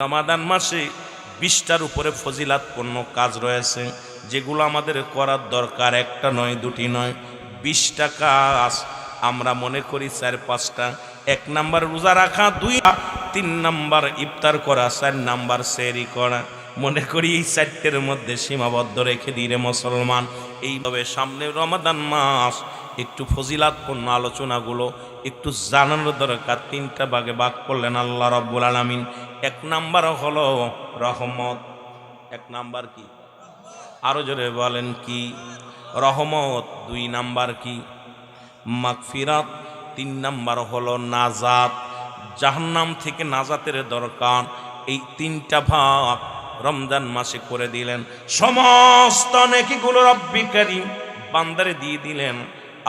রমাদান মাসে 20টার উপরে ফজিলাতপূর্ণ কাজ রয়েছে, যেগুলো আমাদের করার দরকার। একটা নয়, দুটি নয়, 20টা কাজ আমরা মনে করি 4-5টা। 1 নাম্বার রোজা রাখা, 2 3 নাম্বার ইফতার করা, 4 নাম্বার সেহরি করা। মনে করি এই 4টের মধ্যে সীমাবদ্ধ রেখে দিলে মুসলমান। এইভাবে সামনে রমাদান মাস, একটু ফজিলাতপূর্ণ আলোচনাগুলো একটু জানানোর দরকার। 3টা ভাগে ভাগ করলেন আল্লাহ রাব্বুল আলামিন। 1 নাম্বার হলো রহমত। 1 নাম্বার কি? আরো জোরে বলেন কি? রহমত। 2 নাম্বার কি? মাগফিরাত। 3 নাম্বার হলো নাজাত, জাহান্নাম থেকে নাজাতের দরকার। এই 3টা ভাগ রমজান মাসে করে দিলেন। সমস্ত নেকিগুলো রব্বি কারীম বান্দারে দিয়ে দিলেন।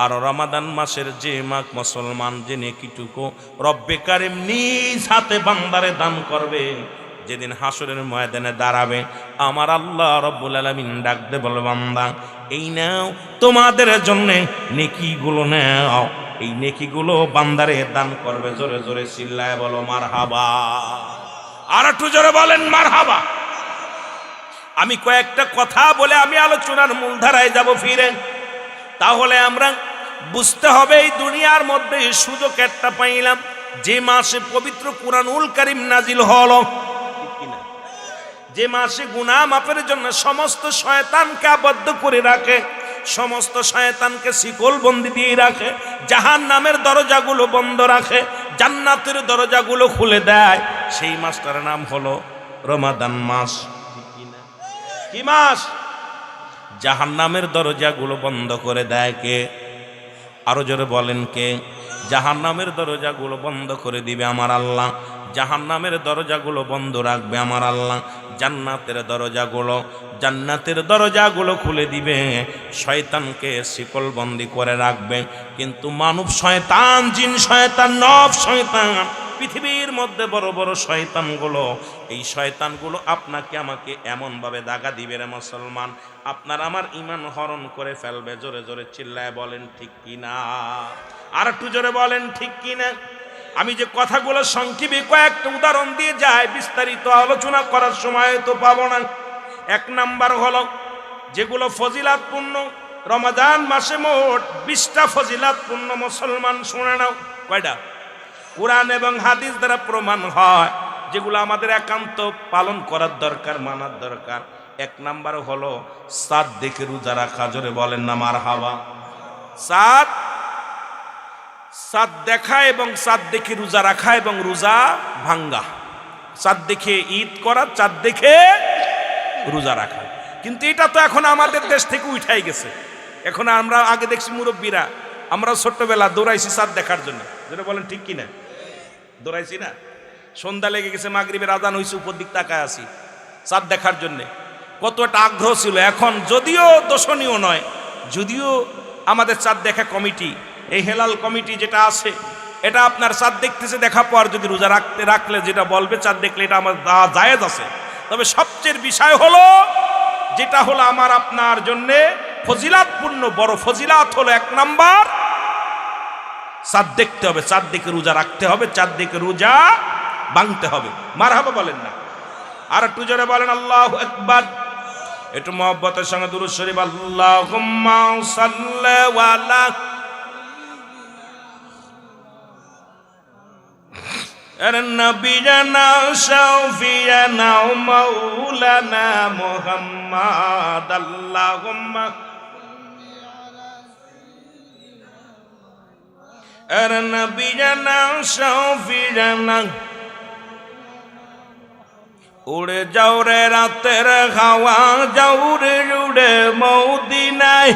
আর রমাদান মাসের যে মাস মুসলমান, যে নেকিটুকু রব্বে কারীম নিজ হাতে বান্দারে দান করবে, যেদিন হাসরের ময়দানে দাঁড়াবে, আমার আল্লাহ রব্বুল আলামিন ডাক দে বলে, বান্দা এই নাও তোমাদের জন্য নেকিগুলো নাও। এই নেকিগুলো বান্দারে দান করবে। জোরে জোরে চিল্লায় বলো মারহাবা। আর একটু জোরে বলেন মারহাবা। আমি কয়েকটা কথা বলে আমি আলোচনার মূলধারায় যাব ফিরে। তাহলে আমরা বুঝতে হবে এই দুনিয়ার মধ্যে সুযোগ একটা পাইলাম, যে মাসে পবিত্র কুরআনুল কারীম নাজিল হলো, যে মাসে গুনাহ মাফের জন্য সমস্ত শয়তানকে আবদ্ধ করে রাখে, সমস্ত শয়তানকে শিকল বন্দি দিয়ে রাখে, জাহান্নামের দরজাগুলো বন্ধ রাখে, জান্নাতের দরজাগুলো খুলে দেয়, সেই মাসটার নাম হলো রমাদান মাস। কি মাস? জাহান্নামের দরজাগুলো বন্ধ করে দেয় কে? আরো জোরে বলেন কে? জাহান্নামের দরজাগুলো বন্ধ করে দিবে আমার আল্লাহ। জাহান্নামের দরজাগুলো বন্ধ রাখবে আমার আল্লাহ। জান্নাতের দরজাগুলো খুলে দিবে, শয়তানকে শিকল বন্দি করে রাখবে। কিন্তু মানব শয়তান, জিন শয়তান, নফ শয়তান, পৃথিবীর মধ্যে বড় বড় শয়তানগুলো, এই শয়তানগুলো আপনাকে আমাকে এমনভাবে দাগা দিবে রে মুসলমান, আপনার আমার ঈমান হরণ করে ফেলবে। জোরে জোরে চিল্লায় বলেন ঠিক কিনা? আর একটু জোরে বলেন ঠিক কিনা? আমি যে কথাগুলো সংক্ষেপে কয়েকটা উদাহরণ দিয়ে যাই, বিস্তারিত আলোচনা করার সময় তো পাবো না। 1 নাম্বার হলো যেগুলো ফজিলাতপূর্ণ রমাদান মাসে, মোট 20টা ফজিলাতপূর্ণ মুসলমান শুনে নাও। কয়টা? কোরআন এবং হাদিস দ্বারা প্রমাণ হয়, যেগুলো আমাদের একান্ত পালন করার দরকার, মানার দরকার। 1 নাম্বার হলো চাঁদ দেখে রোজা রাখা। জোরে বলেন না মারহাবা। চাঁদ দেখা এবং চাঁদ দেখে রোজা রাখা এবং রোজা ভাঙ্গা। চাঁদ দেখে ঈদ করা, চাঁদ দেখে রোজা রাখা। কিন্তু এটা তো এখন আমাদের দেশ থেকে উঠাই গেছে। এখন আমরা আগে দেখছি মুরব্বীরা, আমরা ছোট্টবেলা দৌড়াইছি চাঁদ দেখার জন্য। যেটা বলেন ঠিক কিনা? দৌড়াইছি না? সন্ধ্যা লেগে গেছে, মাগরিবের আজান হয়েছে, উপর দিক তাকায় আছি চাঁদ দেখার জন্যে। কত একটা আগ্রহ ছিল। এখন যদিও দর্শনীয় নয়, যদিও আমাদের চাঁদ দেখা কমিটি, এই হেলাল কমিটি যেটা আছে, এটা আপনার চাঁদ দেখতেছে, দেখা পর যদি রোজা রাখলে যেটা বলবে চাঁদ দেখলে এটা আমার জায়েজ আছে। তবে সবচেয়ে বিষয় হলো, যেটা হলো আমার আপনার জন্য ফজিলাতপূর্ণ বড় ফজিলাত হলো 1 নাম্বার চাঁদ দেখতে হবে, চাঁদ দেখে রোজা রাখতে হবে, চাঁদ দেখে রোজা ভাঙতে হবে। মারহাবা বলেন না? আর একটু জোরে বলেন আল্লাহু আকবার। একটু মহব্বতের সঙ্গে দুরূদ শরীফ। আল্লাহুম্মা সাল্লি আলা নবিয়ানা শাফিয়ানা মাওলানা মুহাম্মদ। আল্লাহুম্মা নবিয়ানা শাফিয়ানা। উড়ে যাও রে রাতের হাওয়া, যাও রে উড়ে মদিনায়,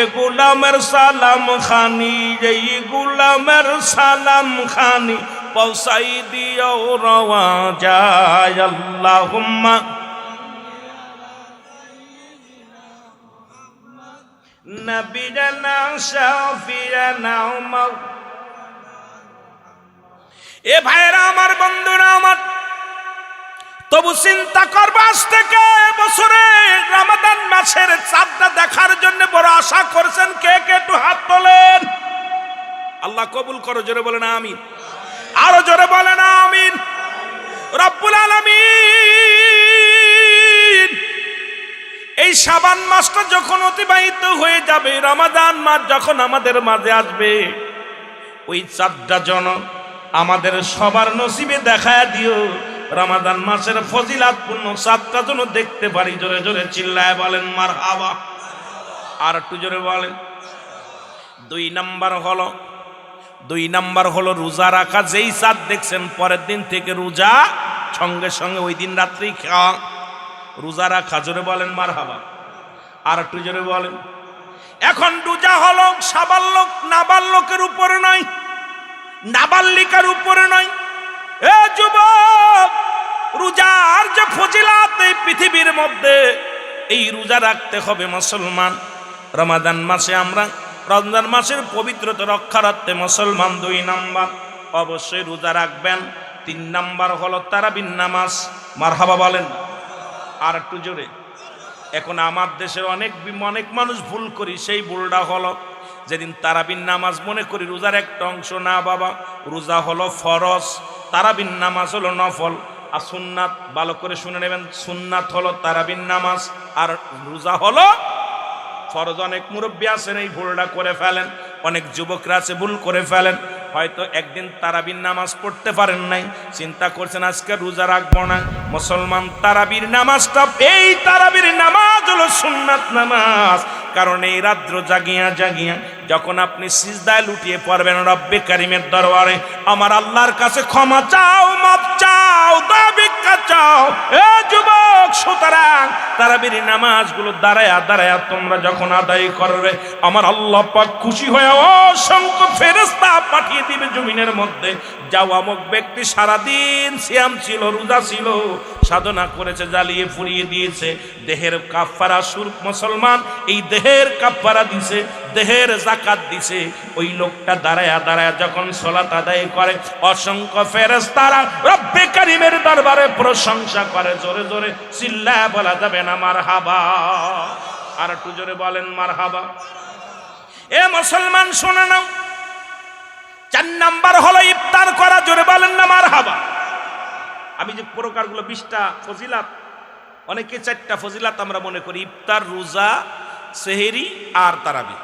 এ গোলামের সালাম খানি, এই গোলামের সালাম খানি পৌঁছাই দিও রওয়া যায়। আল্লাহুম্মা নবিয়ানা শাফিয়ানা মাও। এ ভাইরা আমার, বন্ধুরা আমার, তবু চিন্তা করবা, আজ থেকে বছরে রমাদান মাসের চাঁদটা দেখার জন্য বড় আশা করছেন কে কে? একটু হাত তোলেন। আল্লাহ কবুল করো। জোরে বলেন আমিন। আরো জোরে বলেন আমিন। রব্বুল আলামিন এই শাবান মাসটা যখন অতিবাহিত হয়ে যাবে, রমাদান মাস যখন আমাদের মাঝে আসবে, ওই চাঁদটা যেন আমাদের সবার নসিবে দেখায় দিও। রমাদান মাসের ফজিলাতপূর্ণ চাঁদটা যেন দেখতে পারি। জোরে জোরে চিল্লায় বলেন মারহাবা। আর একটু জোরে বলেন। দুই নাম্বার হলো রোজা রাখা। যেই চাঁদ দেখছেন পরের দিন থেকে রোজা সঙ্গে সঙ্গে ওই দিন রাত্রেই খাওয়া, রোজা রাখা। জোরে বলেন মারহাবা। আর একটু জোরে বলেন। এখন রোজা হলো সাবাল্যক নাবাল্যকের উপরে নয়, নাবালিকার উপরে নয়। এ যুবক, রোজার যে ফজিলাত এই পৃথিবীর মধ্যে, এই রোজা রাখতে হবে মুসলমান। রমাদান মাসে আমরা রমজান মাসের পবিত্রতা রক্ষার্থে মুসলমান 2 নাম্বার অবশ্যই রোজা রাখবেন। 3 নাম্বার হলো তারাবির নামাজ। মারহাবা বলেন। আর একটু জোরে। এখন আমার দেশের অনেক মানুষ ভুল করি। সেই ভুলটা হলো যেদিন তারাবির নামাজ মনে করি রোজার একটা অংশ। না বাবা, রোজা হলো ফরজ, তারাবির নামাজ হলো নফল। আর সুন্নাত ভালো করে শুনে নেবেন, সুন্নাত হলো তারাবির নামাজ আর রোজা হলো ফরজ। অনেক মুরব্বী আছেন এই ভুলটা করে ফেলেন, অনেক যুবকরা আছে ভুল করে ফেলেন। হয়তো একদিন তারাবির নামাজ পড়তে পারেন নাই, চিন্তা করছেন আজকে রোজা রাখবো না। মুসলমান, তারাবির নামাজটা, এই তারাবির নামাজ হলো সুন্নাত নামাজ। কারণ এই রাত্র জাগিয়া জাগিয়া যখন আপনি সিজদায় লুটিয়ে পড়বেন রব্বে কারিমের দরবারে, আমার আল্লাহর কাছে ক্ষমা চাও, মাপ চাও, দয়া ভিক্ষা চাও। এ যুবক, সুতরাং তারাবির নামাজগুলো দাঁড়ায়া দাঁড়ায়া তোমরা যখন আদায় করবে, আমার আল্লাহ পাক খুশি হয়ে অসংখ্য ফেরেশতা পাঠিয়ে দিবে জমিনের মধ্যে। যাও, অমুক ব্যক্তি সারাদিন সিয়াম ছিল, রোজা ছিল, সাধনা করেছে, জ্বালিয়ে ফুরিয়ে দিয়েছে, দেহের কাফারা স্বরূপ মুসলমান এই দেহের কাফারা দিছে, দেহের যাকাত দিছে। ওই লোকটা দাঁড়ায়া দাঁড়ায়া যখন সালাত আদায় করে, অসংখ্য ফেরেশতারা রব্বে কারিমের দরবারে প্রশংসা করে। জোরে জোরে চিল্লায়া বলা যাবে না মারহাবা। আর একটু জোরে বলেন মারহাবা। এ মুসলমান, শোনো নাও। 4 নাম্বার হলো ইফতার করা। জোরে বলেন না মারহাবা। আমি যে প্রকারগুলো 20টা ফজিলাত, অনেকে 4টা ফজিলাত আমরা মনে করি, ইফতার, রোজা, সেহেরি আর তারাবি।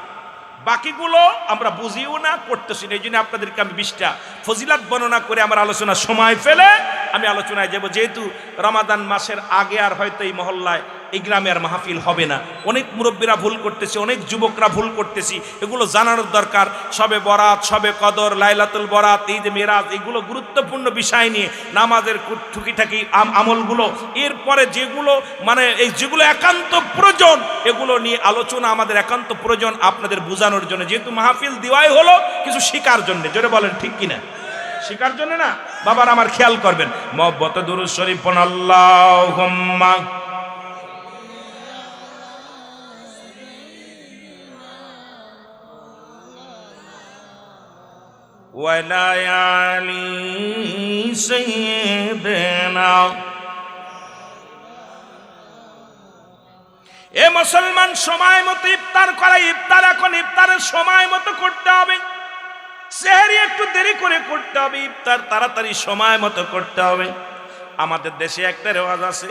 বাকিগুলো আমরা বুঝিও না, করতেছি না। এই জন্য আপনাদেরকে আমি 20টা ফজিলাত বর্ণনা করে আমার আলোচনা সময় ফেলে আমি আলোচনায় যাব। যেহেতু রমাদান মাসের আগে আর হয়তো এই মহল্লায়, এই গ্রামে আর মাহফিল হবে না। অনেক মুরব্বীরা ভুল করতেছে, অনেক যুবকরা ভুল করতেছি, এগুলো জানানোর দরকার। সবে বরাত, সবে কদর, লাইলাতুল বরাত, ঈদ মিরাজ, এগুলো গুরুত্বপূর্ণ বিষয় নিয়ে নামাজের টুকিটাকি আমলগুলো, এরপরে যেগুলো এই যেগুলো একান্ত প্রয়োজন, এগুলো নিয়ে আলোচনা আমাদের একান্ত প্রয়োজন আপনাদের বোঝানোর জন্য। যেহেতু মাহফিল দেওয়াই হলো কিছু শিকার জন্য। জোরে বলেন ঠিক কিনা? শিকার জন্য না। বাবার আমার খেয়াল করবেন। মহব্বতে দুরূদ শরীফ পড়ুন। আল্লাহুম্মা ওয়ালা আলি সাইয়্যিদিনা। এ মুসলমান, সময় মতো ইফতার করা। ইফতার এখন ইফতারের সময় মতো করতে হবে। সেহরি একটু দেরি করে করতে হবে, ইফতার তাড়াতাড়ি সময় মতো করতে হবে। আমাদের দেশে একটা রেওয়াজ আছে,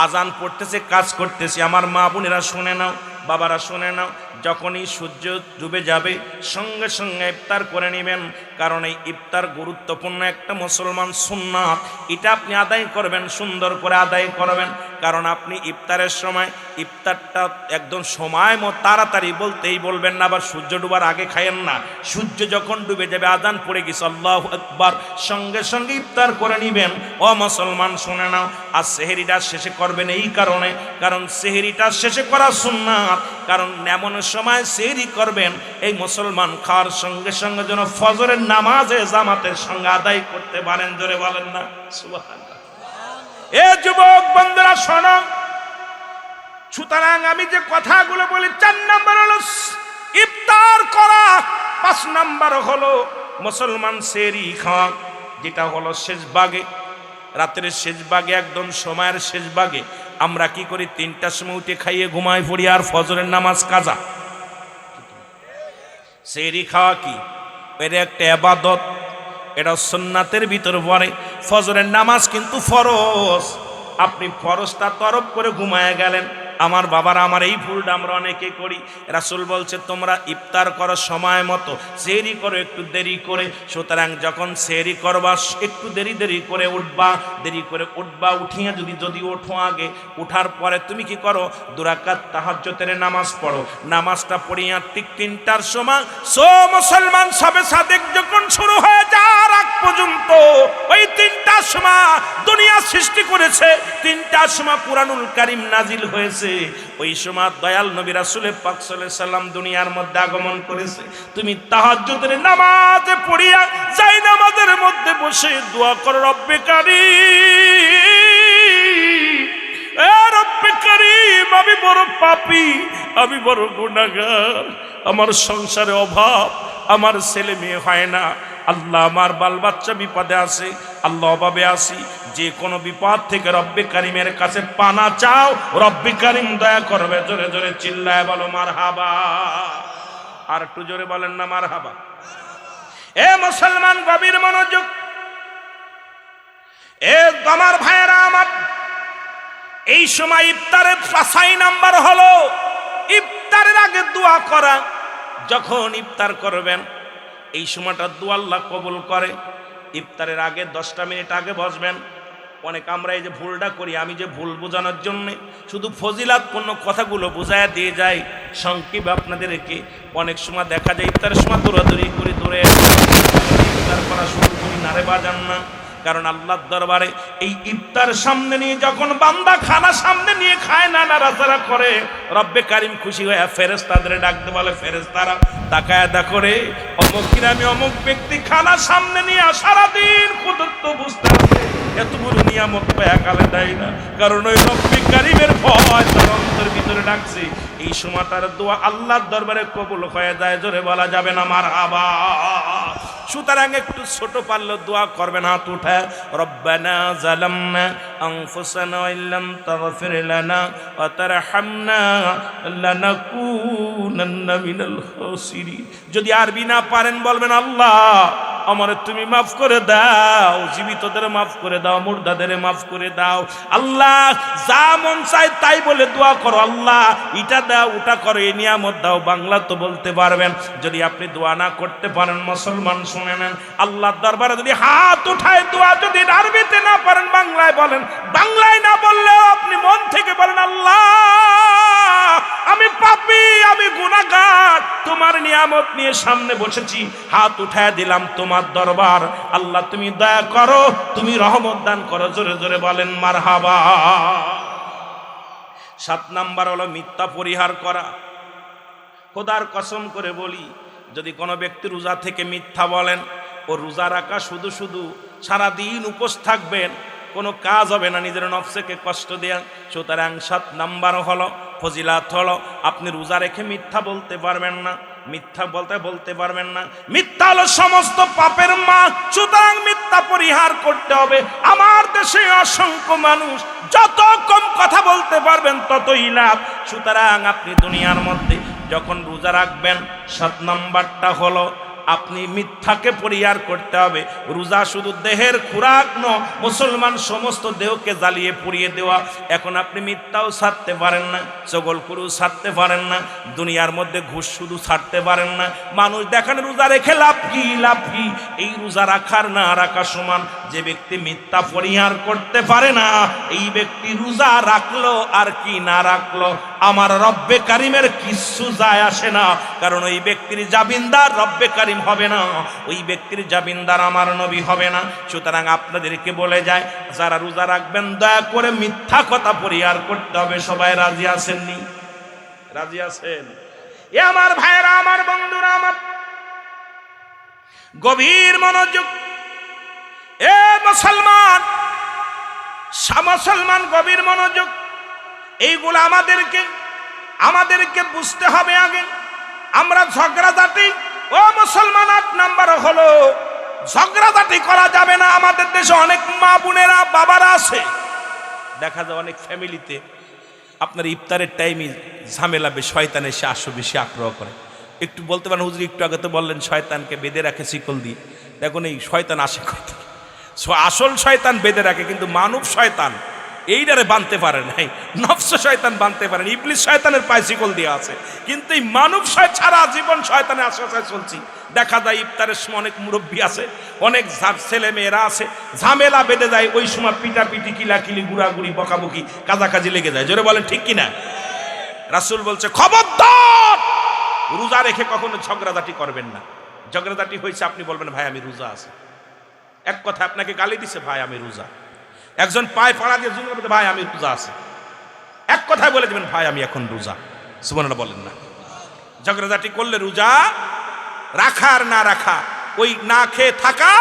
আজান পড়তেছে, কাজ করতেছি। আমার মা বোনেরা শুনে নাও, বাবারা শুনে নাও, যখনই সূর্য ডুবে যাবে সঙ্গে সঙ্গে ইফতার করে নেবেন। কারণ এই ইফতার গুরুত্বপূর্ণ একটা মুসলমান সুন্নাত। এটা আপনি আদায় করবেন, সুন্দর করে আদায় করবেন। কারণ আপনি ইফতারের সময় ইফতারটা একদম সময় মতো তাড়াতাড়ি বলতেই বলবেন না, আবার সূর্য ডুবার আগে খায়েন না। সূর্য যখন ডুবে যাবে, আজান পড়ে গেছে, আল্লাহু আকবার, সঙ্গে সঙ্গে ইফতার করে নেবেন। ও মুসলমান, শুনে নাও। আর সেহরিটা শেষে করবেন এই কারণে, কারণ সেহরিটা শেষে করা সুন্নাত। কারণ এমন সময় সেহরি করবেন এই মুসলমান খাওয়ার সঙ্গে সঙ্গে যেন ফজরের নামাজে জামাতের সঙ্গে আদায় করতে পারেন। জোরে বলেন না সুবহানাল্লাহ। এ যুবক বন্ধুরা শোনো, সুতরাং আমি যে কথাগুলো বলি, 4 নাম্বার হলো ইফতার করা, 5 নাম্বার হলো মুসলমান সেহরি খাওয়া, যেটা হলো শেষ ভাগে, রাতের শেষ ভাগে, একদম সময়ের শেষ ভাগে। আমরা কি করি? 3টার সময় উঠে খাইয়ে ঘুমাই পড়ি, আর ফজরের নামাজ কাজা। সেহরি খাওয়া কি? এর একটা ইবাদত। এটা সুন্নাতের ভিতর পড়ে। ফজরের নামাজ কিন্তু ফরজ। আপনি ফরজটা তরফ করে ঘুমায় গেলেন। আমার বাবারা, আমার এই ভুলটা আমরা অনেকে করি। রাসূল বলছে তোমরা ইফতার করো সময় মতো, সেহরি করো একটু দেরি করে। সুতরাং যখন সেহরি করবা একটু দেরি করে উঠবা, উঠিয়ে যদি ওঠো আগে, উঠার পরে তুমি কি করো, 2 রাকাত তাহাজ্জুদের নামাজ পড়ো। নামাজটা পড়িয়া ঠিক 3টার সময় মুসলমান সবে সাদেক যখন শুরু হয়ে যাওয়ার আগ পর্যন্ত ওই 3টার সময় দুনিয়া সৃষ্টি করেছে, 3টার সময় কুরআনুল কারীম নাজিল হয়েছে। ওই সময় দয়াল নবী রাসূল পাক সাল্লাল্লাহু আলাইহি সাল্লাম দুনিয়ার মধ্যে আগমন করেছে। তুমি তাহাজ্জুদের নামাজ পড়িয়া যাই নামাজের মধ্যে বসে দোয়া করো, রব্বে কারীম, এ রব্বে কারীম, আমি বড় পাপী, আমি বড় গুনাহগার, আমার সংসারে অভাব, আমার ছেলে মেয়ে হয় না, আল্লাহ আমার বাল বাচ্চা বিপদে আছে, আল্লাহ অভাবে আছি, যে কোনো বিপদ থেকে রব্বে কারিমের কাছে পানা চাও, রব্বে কারিম দয়া করবে। জোরে জোরে চিল্লায় বলো মারহাবা। আর একটু জোরে বলেন না মারহাবা। এ মুসলমান গভীর মনোযোগ। এ আমার ভাইয়েরা আমার, এই সময় ইফতারের 5 নাম্বার হলো ইফতারের আগে দোয়া করা। যখন ইফতার করবেন এই সময়টা দোয়া আল্লাহ কবুল করে। ইফতারের আগে 10টা মিনিট আগে বসবেন। অনেক আমরা এই যে ভুলটা করি, আমি যে ভুল বোঝানোর জন্য শুধু ফজিলাতপূর্ণ কথাগুলো বুঝায় দিয়ে যাই সংক্ষেপে আপনাদেরকে। অনেক সময় দেখা যায় ইফতারের সময় দৌড়াদৌড়ি করে দৌড়ে ইফতার করা শুরু করি, নারে বাজান না। কারণ আল্লাহর দরবারে এই ইফতার সামনে নিয়ে যখন বান্দা খানা সামনে নিয়ে খায় না, নাড়াচাড়া করে, রব্বে কারিম খুশি হয়ে ফেরেশতাদের ডাকতে বলে, ফেরেশতারা তাকায় দেখো রে, অমুক গ্রামে অমুক ব্যক্তি খানা সামনে নিয়ে সারাদিন ক্ষুধার্ত বুঝতে আছে, এত বড় নিয়ামত পায় কালে দেয় না। কারণ ওই রব্বে কারিমের ভয় তার অন্তর ভিতরে ডাকছে। এই সময় তার দোয়া আল্লাহর দরবারে কবুল হয়ে যায়। জোরে বলা যাবে না মারহাবা। সুতরাং একটু ছোট পারলে দোয়া করবেন, হাত উঠায়, রব্বানা যালামনা আনফুসানা ওয়া ইল্লাম তাগফির লানা ওয়া তারহামনা লানাকুনান্না মিনাল খাসিরিন। যদি আরবি না পারেন বলবেন, আল্লাহ আমারে তুমি মাফ করে দাও, জীবিতদের মাফ করে দাও, মুর্দাদের মাফ করে দাও। আল্লাহ যা মন চায় তাই বলে দোয়া করো, আল্লাহ এটা দাও ওটা করো, এই নিয়ামত দাও। বাংলা তো বলতে পারবেন। যদি আপনি দোয়া না করতে পারেন মুসলমান শুনে নেন, আল্লাহর দরবারে যদি হাত উঠায় দোয়া যদি আরবিতে না পারেন বাংলায় বলেন, বাংলায় না বললেও আপনি মন থেকে বলেন, আল্লাহ আমি পাপী, আমি গুনাহগার, তোমার নিয়ামত নিয়ে সামনে বসেছি, হাত উঠায় দিলাম তোমার দরবার, আল্লাহ তুমি দয়া করো, তুমি রহমত দান করো। জোরে জোরে বলেন মারহাবা। 7 নাম্বার হলো মিথ্যা পরিহার করা। খোদার কসম করে বলি, যদি কোনো ব্যক্তি রোজা থেকে মিথ্যা বলেন, ও রোজা রাখা শুধু শুধু সারাদিন উপোস থাকবেন, কোনো কাজ হবে না, নিজের নফসকে কষ্ট দেয়া। সুতরাং 7 নাম্বার হলো ফজিলাত হলো আপনি রোজা রেখে মিথ্যা বলতে পারবেন না। মিথ্যা বলতে পারবেন না। মিথ্যা হলো সমস্ত পাপের মা। সুতরাং মিথ্যা পরিহার করতে হবে। আমার দেশে অসংখ্য মানুষ, যত কম কথা বলতে পারবেন ততই লাভ। সুতরাং আপনি দুনিয়ার মধ্যে যখন রোজা রাখবেন, 7 নাম্বারটা হলো আপনি মিথ্যাকে পরিহার করতে হবে। রোজা শুধু দেহের খোরাক নয়, মুসলমান সমস্ত দেহকে জ্বালিয়ে পুড়িয়ে দেওয়া। এখন আপনি মিথ্যাও ছাড়তে পারেন না, চগলখুরু ছাড়তে পারেন না, দুনিয়ার মধ্যে ঘুষ শুধু ছাড়তে পারেন না। মানুষ দেখেন রোজা রেখে লাভ কি, লাভ কি? এই রোজা রাখার না রাখা সমান। যে ব্যক্তি মিথ্যা পরিহার করতে পারে না, এই ব্যক্তি রোজা রাখলো আর কি না রাখলো আমার রব্বে কারিমের কিচ্ছু যায় আসে না। কারণ ওই ব্যক্তির জামিনদার রব্বে কারিম হবে না, ওই ব্যক্তির জামিনদার আমার নবী হবে না। সুতরাং আপনাদেরকে বলে যায়, যারা রোজা রাখবেন দয়া করে মিথ্যা কথা পরিহার করতে হবে। সবাই রাজি আছেননি? রাজি আছেন? এ আমার ভাইরা, আমার বন্ধুরা, আমার গভীর মনোযোগ। এ মুসলমান, মুসলমান গভীর মনোযোগ। এইগুলো আমাদেরকে বুঝতে হবে আগে। আমরা ঝগড়াঝাটি, ও মুসলমান 8 নাম্বার হলো ঝগড়াঝাটি করা যাবে না। আমাদের দেশে অনেক মা বোনেরা বাবারা আছে, দেখা যায় অনেক ফ্যামিলিতে আপনার ইফতারের টাইমে ঝামেলা, শয়তান এসে বেশি আগ্রহ করে। একটু বলতে পারেন, হুজুর একটু আগে তো বললেন শয়তানকে বেঁধে রাখে শিকল দিয়ে। দেখুন এই শয়তান আসে কথা, আসল শয়তান বেঁধে রাখে, কিন্তু মানব শয়তান এইটারে বানতে পারে নাই, নফস শয়তান বানতে পারেন, ইবলিস শয়তানের পায়ে শিকল দেওয়া আছে, কিন্তু এই মানব ছাড়া জীবন শয়তানের আশপাশে চলছি। দেখা যায় ইফতারের সময় অনেক মুরব্বী আছে, অনেক ছেলে মেয়েরা আছে, ঝামেলা বেঁধে যায়, ওই সময় পিটাপিটি কিলাকিলি গুড়াগুড়ি বকাবকি কাজাকাজি লেগে যায়। জোরে বলেন ঠিক কিনা? রাসূল বলছে খবরদার রোজা রেখে কখনো ঝগড়াঝাটি করবেন না। ঝগড়াঝাটি হয়েছে, আপনি বলবেন ভাই আমি রোজা আছে, এক কথা আপনাকে গালি দিছে, ভাই আমি রোজা। একজন পায়ে পাড়া দিয়ে জুন ভাই আমি রোজা আছে, এক কথায় বলে দেবেন ভাই আমি এখন রোজা। সুবহানাল্লাহ বলেন না। ঝগড়াঝাটি করলে রোজা রাখা আর না রাখা, ওই না খেয়ে থাকা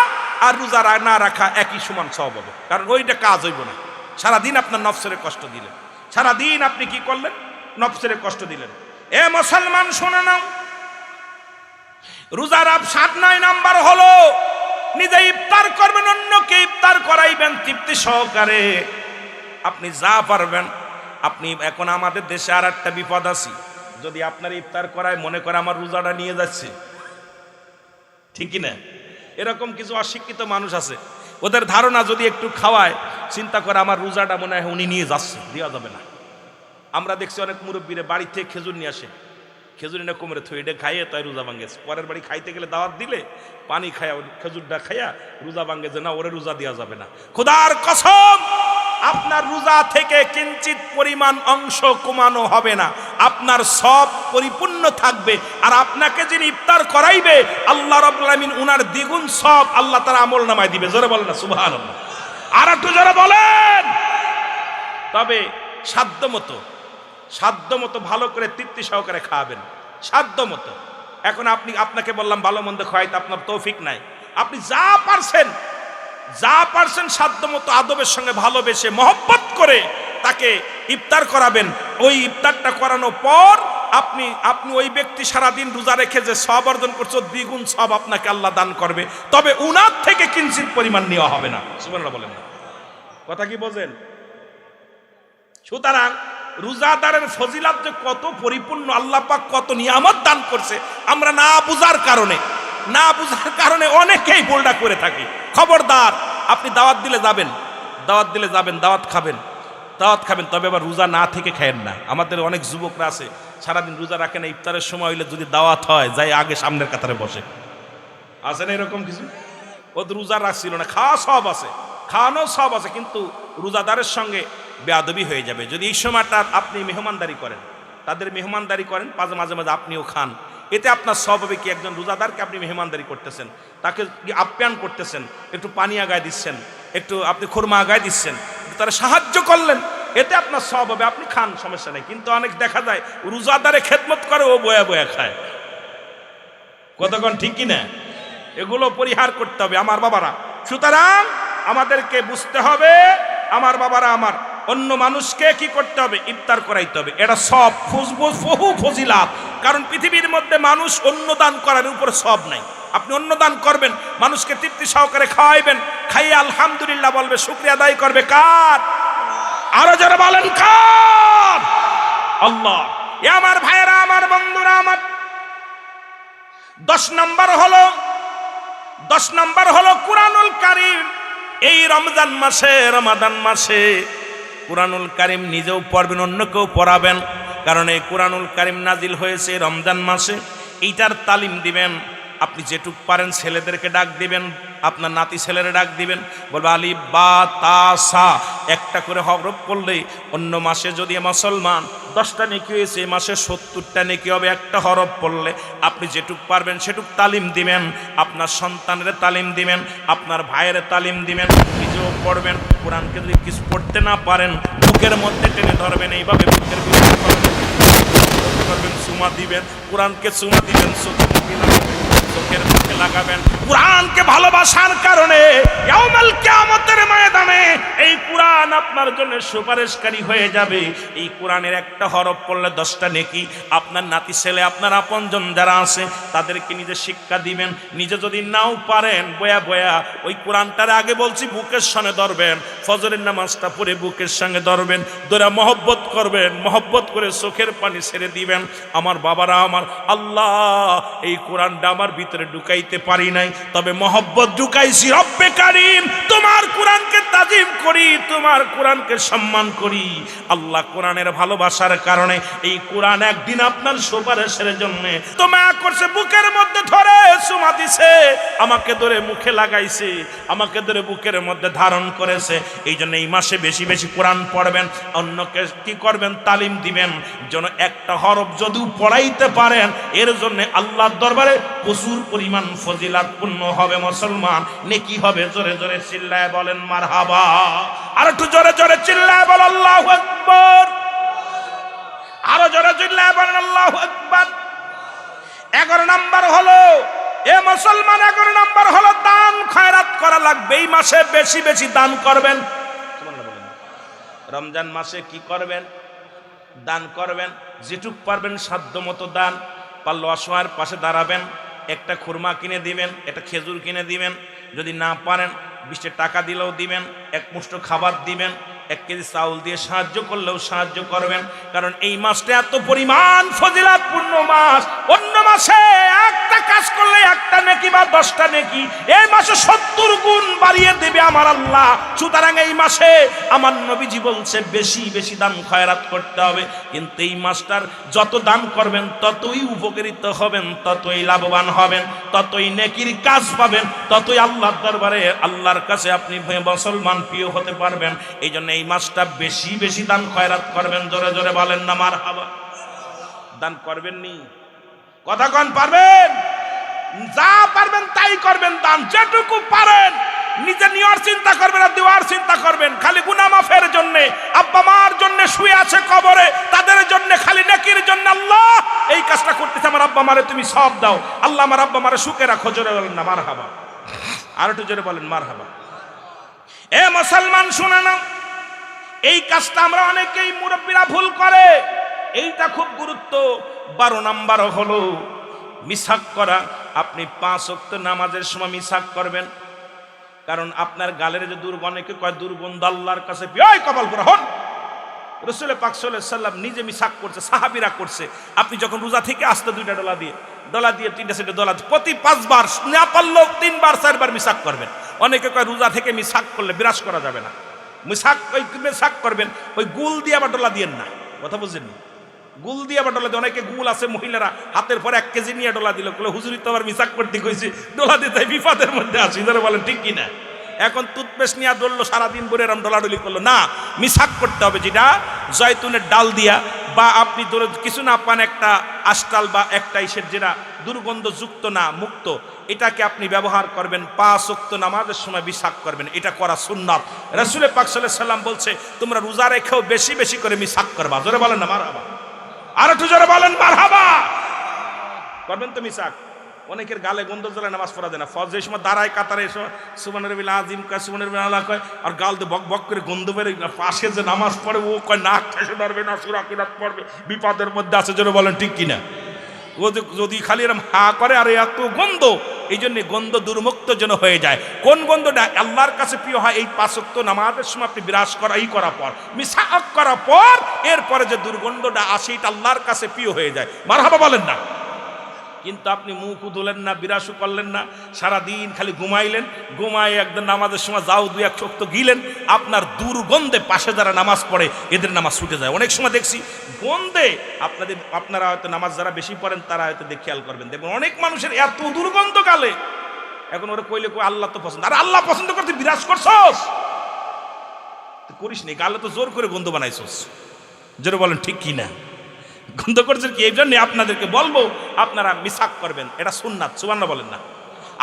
আর রোজা না রাখা একই সমান সওয়াব হবে, কারণ ওইটা কাজ হইব না। সারাদিন আপনার নফসের কষ্ট দিলেন, সারাদিন আপনি কি করলেন? নফসের কষ্ট দিলেন। এ মুসলমান শুনে নাও, রোজার 7 নাম্বার হলো নিজে ইফতার করবেন, অন্যকে ইফতার করাইবেন তৃপ্তি সহকারে। আপনি যা পারবেন। আপনি এখন আমাদের দেশে আর একটা বিপদ আছে, যদি আপনার ইফতার করায় মনে করে আমার রোজাটা নিয়ে যাচ্ছে, ঠিকই না? এরকম কিছু অশিক্ষিত মানুষ আছে, ওদের ধারণা যদি একটু খাওয়ায় চিন্তা করে আমার রোজাটা মনে হয় উনি নিয়ে যাচ্ছে, দেওয়া যাবে না। আমরা দেখছি অনেক মুরব্বীরা বাড়ি থেকে খেজুর নিয়ে আসে, খেজুর এনে কোমরে থই, এটা খাইয়ে তাই রোজা ভাঙ্গেছে। পরের বাড়ি খাইতে গেলে দাওয়াত দিলে পানি খায়া খেজুরটা খাইয়া রোজা ভাঙ্গে, যে না ওরে রোজা দেওয়া যাবে না। খোদার কসম আপনার রোজা থেকে কিঞ্চিত পরিমাণ অংশ কমানো হবে না, আপনার সব পরিপূর্ণ থাকবে। আর আপনাকে যিনি ইফতার করাইবে আল্লাহ রাব্বুল আলামিন উনার দ্বিগুণ সব আল্লাহ তার আমল নামায় দিবে। জোরে বলেন না সুবহানাল্লাহ, আর একটু জোরে বলেন। তবে সাধ্য মতো ভালো করে তৃপ্তি সহকারে খাবেন, সাধ্য মতো। এখন আপনাকে বললাম ভালো মন্দ খাওয়াইতে আপনার তৌফিক নাই, আপনি যা পারছেন সাধ্য মতো আদবের সঙ্গে ভালোবেসে মহব্বত করে তাকে ইফতার করাবেন। ওই ইফতারটা করানোর পর আপনি ওই ব্যক্তি সারাদিন রোজা রেখে যে সওয়াব অর্জন করছে দ্বিগুণ সওয়াব আপনাকে আল্লাহ দান করবে, তবে উনার থেকে কিঞ্চিত পরিমাণ নেওয়া হবে না। সুবহানাল্লাহ বলেন না, কথা কি বোঝেন? সুতরাং রোজাদারের ফজিলত যে কত পরিপূর্ণ, আল্লাহ পাক কত নিয়ামত দান করছে, আমরা না বুঝার কারণে অনেকেই ভুলটা করে থাকি। খবরদার, আপনি দাওয়াত দিলে যাবেন, দাওয়াত খাবেন, তবে আবার রোজা না থেকে খায়েন না। আমাদের অনেক যুবকরা আছে সারাদিন রোজা রাখে না, ইফতারের সময় হইলে যদি দাওয়াত হয় যাই আগে সামনের কাতারে বসে। আছে না এরকম কিছু? ও তো রোজা রাখছিল না, খাওয়ানো সব আছে, কিন্তু রোজাদারের সঙ্গে বেয়াদবি হয়ে যাবে যদি এই সময়টা আপনি মেহমানদারি করেন, তাদের মেহমানদারি করেন, মাঝে মাঝে আপনিও খান। এতে আপনার সওয়াব হবে কি? একজন রোজাদারকে আপনি মেহমানদারি করতেছেন, তাকে আপ্যায়ন করতেছেন, একটু পানি আগায় দিচ্ছেন, একটু আপনি খুরমা আগায় দিচ্ছেন, তারা সাহায্য করলেন, এতে আপনার সওয়াব হবে, আপনি খান, সমস্যা নেই। কিন্তু অনেক দেখা যায় রোজাদারে খেদমত করে, ও বয়া বয়া খায়। কতক্ষণ ঠিক কিনা? এগুলো পরিহার করতে হবে আমার বাবারা। সুতরাং আমাদেরকে বুঝতে হবে, আমার বাবারা, আমার অন্য মানুষকে কি করতে হবে? ইফতার করাইতে হবে। এটা সব বহু ফজিলাত, কারণ পৃথিবীর মধ্যে মানুষ অন্ন দান করার উপরে সব নাই। আপনি অন্ন দান করবেন, মানুষকে তৃপ্তি সহকারে খাওয়াইবেন, খাইয়ে আলহামদুলিল্লাহ বলবে, শুকরিয়া আদায় করবে কার? আরো যারা বলেন কার? আল্লাহ। এ আমার ভাইয়েরা, আমার বন্ধুরা, আমার 10 নাম্বার হলো কুরআনুল কারীম। এই রমজান মাসে কুরআনুল কারীম নিজেও পড়বেন, অন্যকেও পড়াবেন, কারণ এই কুরআনুল কারীম নাজিল হয়েছে রমজান মাসে। এইটার তালিম দিবেন। আপনি যেটুক পারেন ছেলেদেরকে ডাক দিবেন, আপনার নাতি ছেলেরা ডাক দিবেন, বলবে আলিফ বা তা সা, একটা করে হরফ পড়লেই অন্য মাসে যদি মুসলমান 10টা নেকি হয়েছে, এই মাসে 70টা নেকি হবে একটা হরফ পড়লে। আপনি যেটুক পারবেন সেটুক তালিম দিবেন, আপনার সন্তানের তালিম দিবেন, আপনার ভাইয়ের তালিম দিবেন, নিজেও পড়বেন। কোরআনকে যদি কিছু পড়তে না পারেন বুকের মধ্যে টেনে ধরবেন, এইভাবে বুকের ভিতরে করবেন, চুমা দিবেন, কোরআনকে চুমা দিবেন, চোখের মুখে লাগাবেন। কোরআনকে ভালোবাসার কারণে ইয়াউমুল কিয়ামতের ময়দানে এই কোরআন আপনার জন্য সুপারিশকারী হয়ে যাবে। এই কোরআনের একটা হরফ পড়লে 10টা নেকি। আপনার নাতি ছেলে, আপনার আপনজন যারা আছে তাদেরকে নিজে শিক্ষা দিবেন। নিজে যদি নাও পারেন বয়া ওই কোরআনটার আগে বলছি বুকের সঙ্গে ধরবেন, ফজরের নামাজটা পড়ে বুকের সঙ্গে ধরবেন, ধরে মহব্বত করবেন, মহব্বত করে চোখের পানি ছেড়ে দিবেন। আমার বাবারা, আমার আল্লাহ এই কোরআনটা আমার ভিতরে ঢুকাইতে পারি নাই, তবে মহব্বত ঢুকাইছি। রব্বে কারীম, তোমার কোরআনকে তাজিম করি, তোমার কোরআনকে সম্মান করি। আল্লাহ কোরআনের ভালোবাসার কারণে এই কোরআন একদিন আপনার সুপারিশের জন্য তো মায়া করছে, বুকের মধ্যে ধরে চুমা দিছে, আমাকে ধরে মুখে লাগাইছে, আমাকে ধরে বুকের মধ্যে ধারণ করেছে। এই জন্য এই মাসে বেশি বেশি কোরআন পড়বেন, অন্যকে কি করবেন, তালিম দিবেন, যেন একটা হরফ যদিও পড়াইতে পারেন, এর জন্য আল্লাহর দরবারে প্রচুর পরিমাণ ফজিলাতপূর্ণ হবে মুসলমান, নেকি হবে। জোরে জোরে চিল্লায় বলেন মারহাবা। আর একটু জোরে জোরে চিল্লায় বল আল্লাহু আকবার। আরো জোরে চিল্লায় বলেন আল্লাহু আকবার। 11 নাম্বার হলো, এ মুসলমান, 11 নাম্বার হলো দান খয়রাত করা লাগবে। এই মাসে বেশি বেশি দান করবেন। রমজান মাসে কি করবেন, দান করবেন, যেটুক পারবেন সাধ্য মতো দান। পারলে অসহায়ের পাশে দাঁড়াবেন, একটা খুরমা কিনে দিবেন, একটা খেজুর কিনে দিবেন, যদি না পারেন 20 টাকা দিলেও দিবেন, এক মুষ্ঠ খাবার দিবেন, 1 কেজি চাউল দিয়ে সাহায্য করলেও সাহায্য করবেন। কারণ এই মাসটা এত পরিমাণ ফজিলাতপূর্ণ মাস। অন্য মাসে একটা কাজ করলে একটা নেকি বা 10টা নেকি, এই মাসে 70 গুণ বাড়িয়ে দেবে আমার আল্লাহ। সুতরাং এই মাসে আমার নবীজি বলছে বেশি বেশি দান খয়রাত করতে হবে। কিন্তু এই মাসটার যত দান করবেন ততই উপকৃত হবেন, ততই লাভবান হবেন, ততই নেকির কাজ পাবেন, ততই আল্লাহর দরবারে আল্লাহর কাছে আপনি মুসলমান প্রিয় হতে পারবেন। এই জন্য এই মাসটা বেশি বেশি দান খয়রাত করবেন। জোরে জোরে বলেন না মারহাবা। দান করবেন নি, কথা কোন পারবেন? যা পারবেন তাই করবেন দান, যেটুকু পারেন। নিজে নেওয়ার চিন্তা করবেন আর দেওয়ার চিন্তা করবেন, খালি গুনাহ মাফের জন্য, আব্বা মার জন্য শুয়ে আছে কবরে, তাদের জন্য, খালি নেকির জন্য। আল্লাহ এই কাজটা করতেছে, আমার আব্বা মারে তুমি সব দাও, আল্লাহ আমার আব্বা মারে সুখে রাখো। জোরে বলেন না মারহাবা। আর একটু জোরে বলেন মারহাবা। এ মুসলমান শুনে নাও, এই কাজটা আমরা অনেকেই মুরব্বীরা ভুল করে, এইটা খুব গুরুত্ব। 12 নাম্বার হলো মিসাক করা। আপনি 5 ওয়াক্ত নামাজের সময় মিসাক করবেন, কারণ আপনার গালের যে দুর্গন্ধ, অনেকে কয় দুর্গন্ধ আল্লাহর কাছে কপাল পুরা হন। রাসূল পাক সাল্লাল্লাহু আলাইহি সাল্লাম নিজে মিসাক করছে, সাহাবীরা করছে। আপনি যখন রোজা থেকে আসতে 2টা ডলা দিয়ে 3টা সেটা ডলা প্রতি 5 বার, না পারলেও 3 বার 4 বার মিসাক করবেন। অনেকে কয় রোজা থেকে মিসাক করলে বিরাজ করা যাবে না। মিসাক করবেন, ওই গুল দিয়ে আবার ডলা দিয়েন না, কথা বুঝছেন? গুল দিয়ে আবার ডলা দিয়ে, অনেকে গুল আছে মহিলারা হাতের পরে 1 কেজি নিয়ে ডলা দিল, হুজুরি তো আবার মিসাক করতে কইছি, ডলা দিতে বিপদের মধ্যে আছি। ধরে বলেন ঠিক কিনা? এখন টুথপেস্ট নিয়ে ডললো, সারাদিন ভরে এরম ডলাডলি করলো না। মিসাক করতে হবে, যেটা জয়তুনের ডাল দিয়া, বা আপনি ধরো কিছু না পান, একটা আষ্টাল বা একটা ইসের যেটা দুর্গন্ধযুক্ত না, মুক্ত, এটাকে আপনি ব্যবহার করবেন। 5 ওয়াক্ত নামাজের সময় মিসাক করবেন, এটা করা সুন্নাত। রাসূল পাক সাল্লাল্লাহু আলাইহি সাল্লাম বলছে তোমরা রোজা রেখেও বেশি বেশি করে মিসাক করবা। জোরে বলেন না মারহাবা। আর একটু জোরে বলেন মারহাবা। করবেন তো মিসাক। অনেকের গালে গন্ধ জ্বলে নামাজ পড়া যায় না। ফজর এই সময় দাঁড়ায় কাতারে, সুবহানাল্লাহিল আযীম কয়, সুবহানাল্লাহিল আলা কয়, আর গাল দিয়ে বক বক করে গন্ধ বের। পাশে যে নামাজ পড়ে ও কয় নাক ঠেসে ধরবে না, সূরা কিরাত পড়বে, বিপদের মধ্যে আছে। জোরে বলেন ঠিক কিনা? ও যদি খালি এরকম হা করে, আর এত গন্ধ, এই জন্য গন্ধ দুর্মুক্ত যেন হয়ে যায়। কোন গন্ধটা আল্লাহর কাছে প্রিয় হয়? এই 5 ওয়াক্ত নামাজের সময় আপনি বিরাজ করার পর, মিসাক করার পর, এরপরে যে দুর্গন্ধটা আসে, এটা আল্লাহর কাছে প্রিয় হয়ে যায়। মারহাবা বলেন না। কিন্তু আপনি মুখও ধুলেন না, বিরাসও করলেন না, সারাদিন খালি ঘুমাইলেন, ঘুমাই একদম নামাজের সময় যাও 2-1 ওয়াক্ত গিলেন, আপনার দুর্গন্ধে পাশে যারা নামাজ পড়ে এদের নামাজ ছুটে যায়। অনেক সময় দেখছি গন্ধে আপনারা হয়তো নামাজ যারা বেশি পড়েন তারা হয়তো খেয়াল করবেন, দেখবেন অনেক মানুষের এত দুর্গন্ধ গালে। এখন ওরা কইলে কই আল্লাহ তো পছন্দ, আর আল্লাহ পছন্দ করতে বিরাজ করছস, করিস নি, গালে তো জোর করে গন্ধ বানাইছস। জোরে বলেন ঠিক কি না? গন্ধ করছেন কি? এই জন্য আপনাদেরকে বলবো আপনারা মিসাক করবেন, এটা সুন্নাত। সুবহানাল্লাহ বলেন না।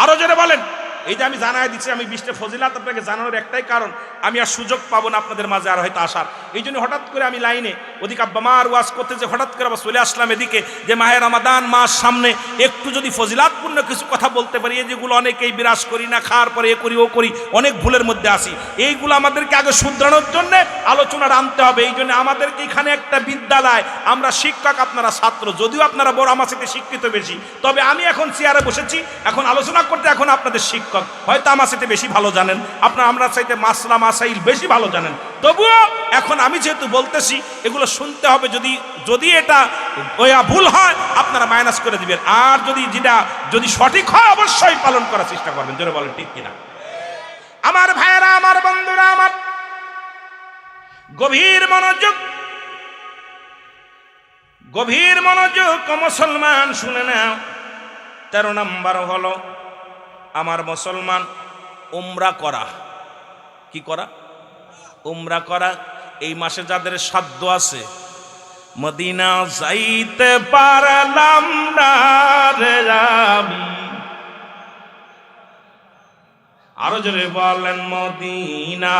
আরো জোরে বলেন। এই যে আমি জানাই দিচ্ছি, আমি 20টা ফজিলাত আপনাকে জানানোর একটাই কারণ, আমি আর সুযোগ পাবো না আপনাদের মাঝে আর হয়তো আসার। এই জন্য হঠাৎ করে আমি লাইনে ওদিকে আব্বা মার ওয়াজ করতে যে হঠাৎ করে আবার চলে আসলাম এদিকে, যে মাহে রমাদান মাস সামনে, একটু যদি ফজিলাতপূর্ণ কিছু কথা বলতে পারি, এই যেগুলো অনেকেই বিরাজ করি না, খাওয়ার পরে এ করি ও করি, অনেক ভুলের মধ্যে আসি, এইগুলো আমাদেরকে আগে শুধরানোর জন্য আলোচনা আনতে হবে। এই জন্য আমাদেরকে এখানে একটা বিদ্যালয়, আমরা শিক্ষক, আপনারা ছাত্র, যদিও আপনারা বড় আমার সাথে শিক্ষিত বেশি, তবে আমি এখন চেয়ারে বসেছি, এখন আলোচনা করতে, এখন আপনাদের শিক্ষক হয়তো আমার সাথে বেশি ভালো জানেন, আপনারা আমরা চাইতে মাসলা মাসাইল বেশি ভালো জানেন। তবুও এখন আমি যেহেতু বলতেছি এগুলো শুনতে হবে, যদি এটা ভুল হয় আপনারা মাইনাস করে দিবেন, আর যদি সঠিক হয় অবশ্যই পালন করার চেষ্টা করবেন। জোরে বলেন ঠিক কিনা? আমার ভাইয়েরা, আমার বন্ধুরা, আমার গভীর মনোযোগ মুসলমান শুনে নাও। 13 নম্বর হলো আমার মুসলমান উমরা করা। কি করা? উমরা করা। এই মাসে যাদের সাধ্য আছে মদিনা যাইতে পারলাম না রে আমি, আরো জোরে বলেন, মদিনা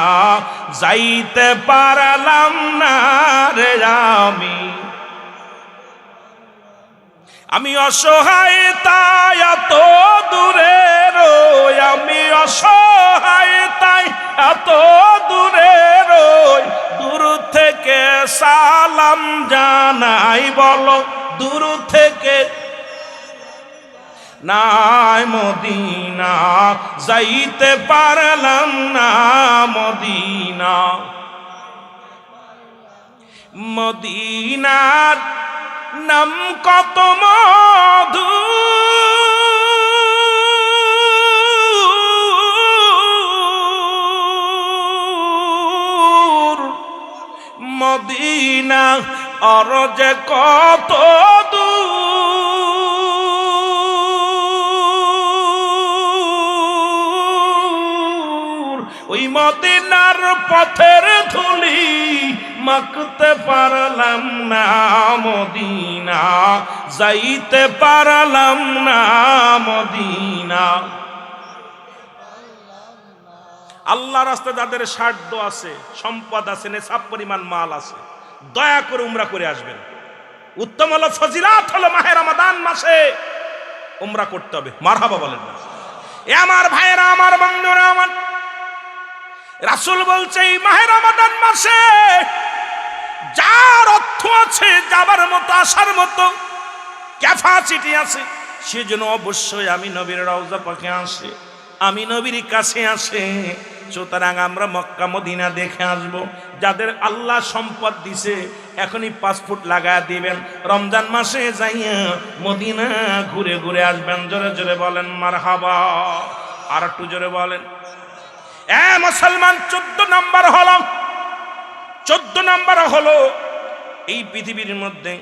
যাইতে পারলাম না রে আমি অসহায় তাই এত দূরে রই, আমি অসহায় তাই এত দূরে রই, দূর থেকে সালাম জানাই, বলো দূর থেকে নাই মদিনা যাইতে পারলাম না, মদিনার নাম কত মধু, মদিনা আর যে কত দূর, ওই মদিনার পথের ধুলি মাখতে পারলাম না, মদিনা যাইতে পারলাম না, মদিনা। আল্লাহ রাস্তায় যাদের সাধ্য আছে, সম্পদ আছে, নেশাব পরিমাণ মাল আছে, দয়া করে উমরা করে আসবেন। উত্তম হলো, ফজিলাত হলো মাহে রমাদান মাসে উমরা করতে হবে। মারহাবা বলেন না? এ আমার ভাইয়েরা, আমার বন্ধুরা, আমার রাসূল বলছে এই মাহে রমাদান মাসে যার অর্থ আছে, যাবার মতো, আসার মতো ক্যাপাসিটি আছে, সেজন্য অবশ্যই আমি নবীর রওজা পাকে আসে, আমি নবীর কাছে আসে। সুতরাং আমরা মক্কা মদিনা দেখে আসব। যাদের আল্লাহ সম্পদ দিছে এখনই পাসপোর্ট লাগায় দিবেন, রমজান মাসে যাইয়া মদিনা ঘুরে ঘুরে আসবেন। জোরে জোরে বলেন মারহাবা। আর একটু জোরে বলেন। মুসলমান 14 নম্বর হলো এই পৃথিবীর মধ্যে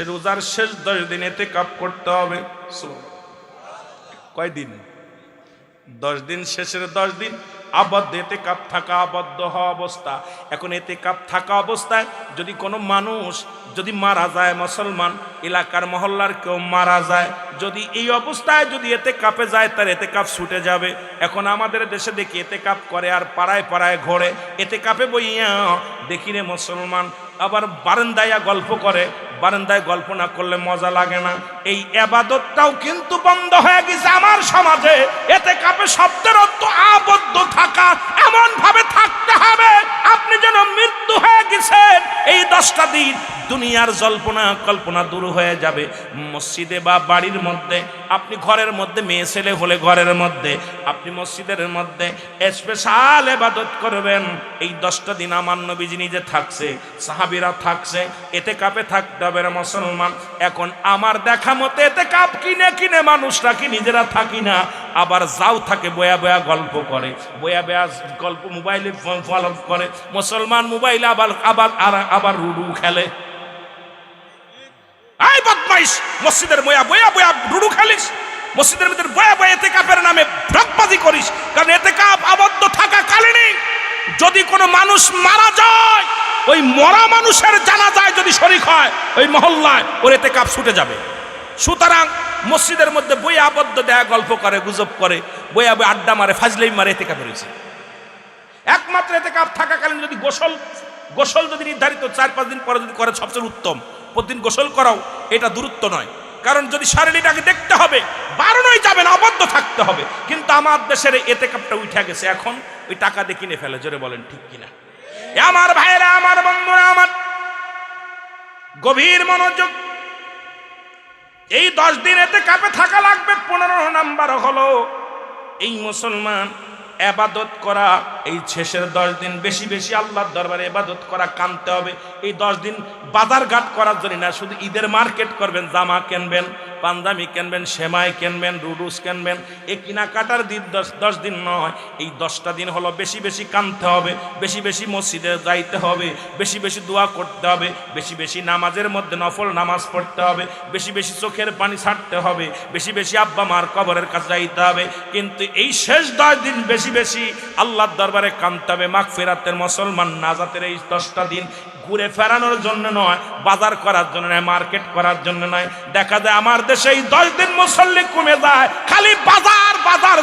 রোজার শেষ 10 দিন ইতিকাফ করতে হবে। কয়দিন? 10 দিন। শেষের 10 দিন আবদ্ধ ইতিকাফ থাকা, আবদ্ধ হওয়া অবস্থা। এখন ইতিকাফ থাকা অবস্থায় যদি কোনো মানুষ যদি মারা যায়, মুসলমান এলাকার মহল্লার কেউ মারা যায়, যদি এই অবস্থায় যদি ইতিকাফে যায় তার ইতিকাফ ছুটে যাবে। এখন আমাদের দেশে দেখি ইতিকাফ করে আর পাড়ায় পাড়ায় ঘোরে, ইতিকাফে বইয়া দেখি রে মুসলমান আবার বারান্দায় গল্প করে। বারান্দায় গল্প না করলে মজা লাগে না। এই ইবাদতটাও কিন্তু বন্ধ হয়ে গেছে আমার সমাজে। ইতিকাফে শব্দের অর্থ আবদ্ধ থাকা, এমন ভাবে থাকতে হবে আপনি যেন মৃত্যু হয়ে গেছেন। এই 10টা দিন দুনিয়ার জল্পনা কল্পনা দূর হয়ে যাবে। মসজিদে বা বাড়ির মধ্যে, আপনি ঘরের মধ্যে মেয়ে ছেলে হলে ঘরের মধ্যে, আপনি মসজিদের মধ্যে স্পেশাল ইবাদত করবেন। এই 10টা দিন আমার নবীজি নিজে থাকছে, সাহাবীরা থাকছে, ইতিকাফে থাকতে হবে রে মুসলমান। এখন আমার দেখা মতে ইতিকাফ কিনে মানুষরা কি নিজেরা থাকি না, আবার যাও থাকে বয়া বয়া গল্প করে, বয়া বয়া গল্প মোবাইলে ফলো করে। মুসলমান মোবাইলে আবার লুডু খেলে। এই বদমাইশ, মসজিদের বয়া বয়া লুডু খেলিস, মসজিদের ভিতরে বয়া বয়া ইতিকাফের নামে ভ্রকবাজি করিস। কারণ ইতিকাফ আবদ্ধ থাকা কালীনই যদি কোনো মানুষ মারা যায়, ওই মরা মানুষের জানাজায় যদি শরীক হয় ওই মহল্লায়, ওর ইতিকাফ ছুটে যাবে। সুতরাং মসজিদের মধ্যে বই আবদ্ধ দেয়া, গল্প করে, গুজব করে, বইয়া বই আড্ডা মারে, ফাজলাই মারে, ইতিকাফে রয়েছে। একমাত্র ইতিকাফ থাকাকালীন যদি গোসল যদি নির্ধারিত 4-5 দিন পরে যদি করে সবচেয়ে উত্তম। প্রতিদিন গোসল করাও এটা দূরত্ব নয়, কারণ যদি শারীরিকটাকে দেখতে হবে, বারণই যাবে না, আবদ্ধ থাকতে হবে। কিন্তু আমার দেশের ইতিকাফটা উঠে গেছে, এখন ওই টাকা দিয়ে কিনে ফেলে। জোরে বলেন ঠিক কিনা? আমার ভাইরা, আমার বন্ধুরা, আমার গভীর মনোযোগ। এই 10 দিন ইতিকাফে থাকা লাগবে। 15 নম্বর হলো এই মুসলমান ইবাদত করা, এই শেষের 10 দিন বেশি বেশি আল্লাহর দরবারে ইবাদত করা, কানতে হবে। এই 10 দিন বাজারঘাট করার জন্য না, শুধু ঈদের মার্কেট করবেন, জামা কিনবেন, পাঞ্জাবি কিনবেন, সেমাই কিনবেন, রুডুস কিনবেন, এই কেনাকাটার দিন 10 দিন নয়। এই 10টা দিন হলো বেশি বেশি কানতে হবে, বেশি বেশি মসজিদে যাইতে হবে, বেশি বেশি দোয়া করতে হবে, বেশি বেশি নামাজের মধ্যে নফল নামাজ পড়তে হবে, বেশি বেশি চোখের পানি ছাড়তে হবে, বেশি বেশি আব্বা মার কবরের কাছে যাইতে হবে। কিন্তু এই শেষ 10 দিন বেশি বেশি আল্লাহর দরবারে কানতে হবে। মাগফিরাতের মুসলমান নাজাতের এই 10টা দিন ঘুরে ফেরানোর জন্য নয়, বাজার করার জন্য নয়, মার্কেট করার জন্য নয়। দেখা যায় আমার দেশে এই 10 দিন মুসল্লি কমে যায়, খালি বাজার বাজার,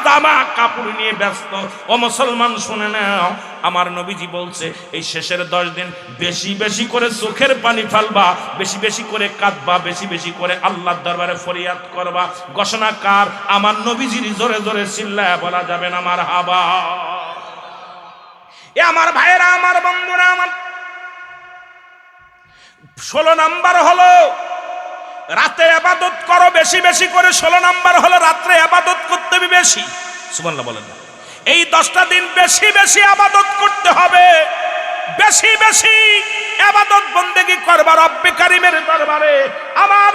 জামা কাপড় নিয়ে ব্যস্ত। ও মুসলমান শুনে নাও, আমার নবীজি বলছে এই শেষের 10 দিন বেশি বেশি করে চোখের পানি ফেলবা, বেশি বেশি করে কাঁদবা, বেশি বেশি করে আল্লাহর দরবারে ফরিয়াদ করবা। ঘোষণা কার? আমার নবীজির। জোরে জোরে চিল্লায়া বলা যাবে না মারহাবা। এ আমার ভাইরা, আমার বন্ধুরা, আমার 16 নাম্বার হলো রাতে ইবাদত করো বেশি বেশি করে। 16 নাম্বার হলো রাত্রে ইবাদত করতে হবে বেশি। সুবহানাল্লাহ বলেন না। এই 10টা দিন বেশি বেশি ইবাদত করতে হবে, বেশি বেশি ইবাদত বন্দেগী করবা রব্বে কারীমের দরবারে। আমার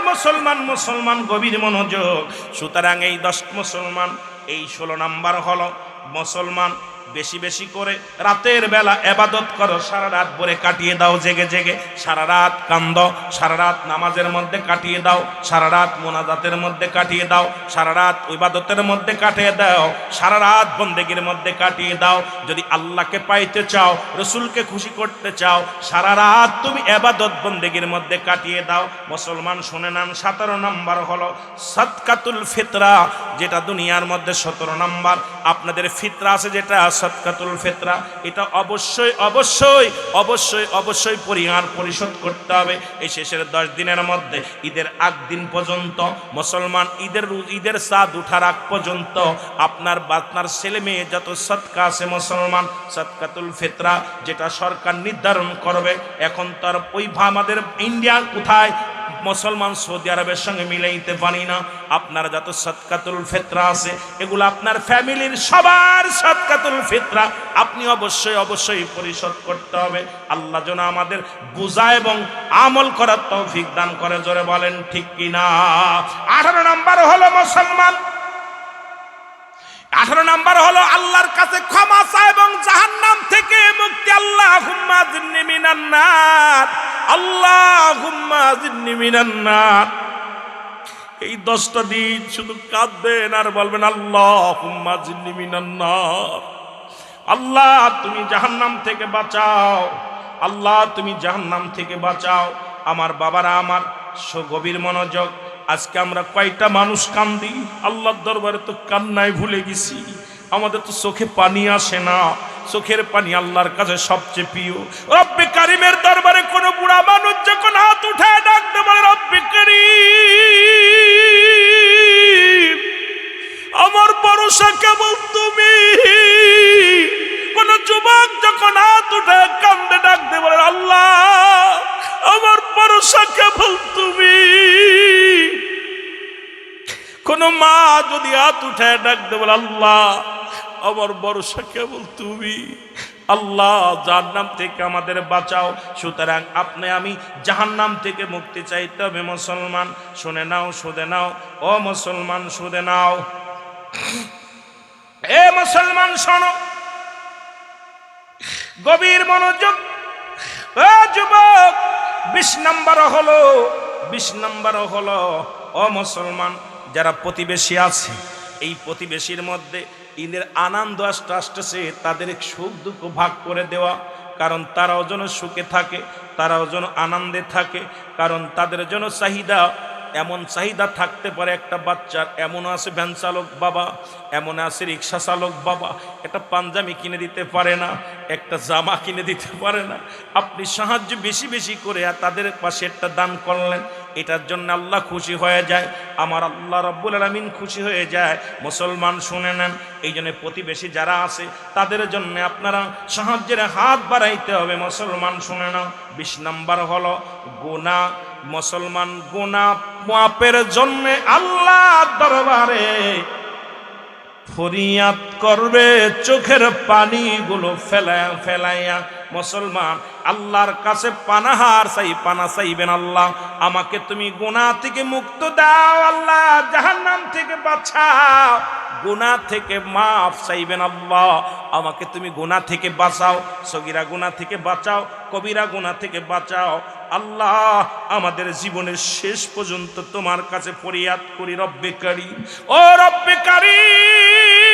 মুসলমান গভীর মনোযোগ। সুতরাং এই 10 মুসলমান, এই 16 নাম্বার হলো মুসলমান বেশি বেশি করে রাতের বেলা ইবাদত করো, সারা রাত ভরে কাটিয়ে দাও জেগে জেগে, সারা রাত কান্দো, সারা রাত নামাজের মধ্যে কাটিয়ে দাও, সারা রাত মুনাজাতের মধ্যে কাটিয়ে দাও, সারা রাত ইবাদতের মধ্যে কাটিয়ে দাও, সারা রাত বন্দেগীর মধ্যে কাটিয়ে দাও। যদি আল্লাহকে পাইতে চাও, রসুলকে খুশি করতে চাও, সারা রাত তুমি ইবাদত বন্দেগীর মধ্যে কাটিয়ে দাও। মুসলমান শুনে নেন, 17 নাম্বার হলো সাদকাতুল ফিতরা, যেটা দুনিয়ার মধ্যে 17 নাম্বার। আপনাদের ফিতরা আছে যেটা সাদকাতুল ফিতরা, এটা অবশ্যই অবশ্যই অবশ্যই অবশ্যই পরিশোধ করতে হবে। এই শেষের 10 দিনের মধ্যে ঈদের আগ দিন পর্যন্ত মুসলমান ঈদের চাঁদ উঠার আগ পর্যন্ত আপনার ছেলে মেয়ে যত সদকা আছে মুসলমান, সাদকাতুল ফিতরা যেটা সরকার নির্ধারণ করবে। এখন তার ওই আমাদের ইন্ডিয়া কোথায় মুসলমান সৌদি আরবের সঙ্গে মিলাইতে পারি না। আপনার যত সাদকাতুল ফিতরা আছে এগুলো আপনার ফ্যামিলির সবার সাদকাতুল ফিতরা আপনি অবশ্যই অবশ্যই পরিশোধ করতে হবে। আল্লাহ যেন আমাদের বুঝা এবং আমল করার তৌফিক দান করে। জোরে বলেন ঠিক কিনা। 18 নাম্বার হলো মুসলমান, 18 নাম্বার হলো আল্লাহর কাছে ক্ষমা চা এবং জাহান্নাম থেকে মুক্তি। আল্লাহুম্মা জিন্নি মিনান নার, আল্লাহুম্মা জিন্নি মিনান নার। এই 10টা দিন শুধু কাঁদবেন আর বলবেন আল্লাহুম্মা জিন্নি মিনান নার। আল্লাহ তুমি জাহান্নাম থেকে বাঁচাও, আল্লাহ তুমি জাহান্নাম থেকে বাঁচাও। আমার বাবারা, আমার গভীর মনোযোগ। আজকে আমরা কয়টা মানুষ কান্দি আল্লাহর দরবারে, তো কান্নায় ভুলে গেছি। আমাদের তো চোখে পানি আসে না, চোখের পানি আল্লাহর কাছে সবচেয়ে প্রিয়। রব্বে কারীমের দরবারে কোন বুড়া মানুষ যখন হাত উঠায় ডাকতে বলে রব্বে কারীম, আমার ভরসা কেবল তুমি। কোন যুবক যখন হাত উঠায় কান্দে ডাকতে বলে আল্লাহ আমার ভরসা কেবল তুমি। কোন মা যদি হাত উঠায় ডাকতে বলে আল্লাহ আমার ভরসা কেবল তুমি। আল্লাহ জাহান্নাম থেকে আমাদের বাঁচাও। সুতরাং আপনি আমি জাহান্নাম থেকে মুক্তি চাইতে হবে মুসলমান। শুনে নাও, শুনে নাও, ও মুসলমান শুনে নাও। এ মুসলমান শোনো, গভীর মনোযোগ। ও যুবক, 20 নাম্বার হলো ও মুসলমান যারা প্রতিবেশী আছে, এই প্রতিবেশীর মধ্যে ঈদের আনন্দ আসতেছে, তাদের সুখ দুঃখ ভাগ করে দেওয়া। কারণ তারাও যেন সুখে থাকে, তারাও যেন আনন্দে থাকে। কারণ তাদের জন্য চাহিদা, এমন চাহিদা থাকতে পারে একটা বাচ্চার। এমন আছে ভ্যান চালক বাবা, এমন আছে রিক্সা চালক বাবা, একটা পাঞ্জাবি কিনে দিতে পারে না, একটা জামা কিনে দিতে পারে না। আপনি সাহায্য বেশি বেশি করে তাদের পাশে একটা দান করলেন, এটার জন্য আল্লাহ খুশি হয়ে যায়। আমার আল্লাহ রাব্বুল আলামিন খুশি হয়ে যায়। মুসলমান শুনে নেন, এই জন্য প্রতিবেশী যারা আছে তাদের জন্য আপনারা সাহায্যের হাত বাড়াইতে হবে। মুসলমান শুনে নাও, 20 নাম্বার হলো গুনাহ। মুসলমান গুনাহ মাপের জন্য আল্লাহ দরবারে ফরিয়াদ করবে চোখের পানিগুলো ফেলায়া ফেলাইয়া। মুসলমান আল্লাহর কাছে পানাহার চাই, পানা চাইবেন, আল্লাহ আমাকে তুমি গুনাহ থেকে মুক্ত দাও, আল্লাহ জাহান্নাম থেকে বাঁচাও, গুনাহ থেকে মাফ চাইবেন, আল্লাহ আমাকে তুমি গুনাহ থেকে বাঁচাও, সগীরা গুনাহ থেকে বাঁচাও, কবিরা গুনাহ থেকে বাঁচাও। আল্লাহ আমাদের জীবনের শেষ পর্যন্ত তোমার কাছে ফরিয়াদ করি রব্বে কারীম। ও রব্বে কারীম,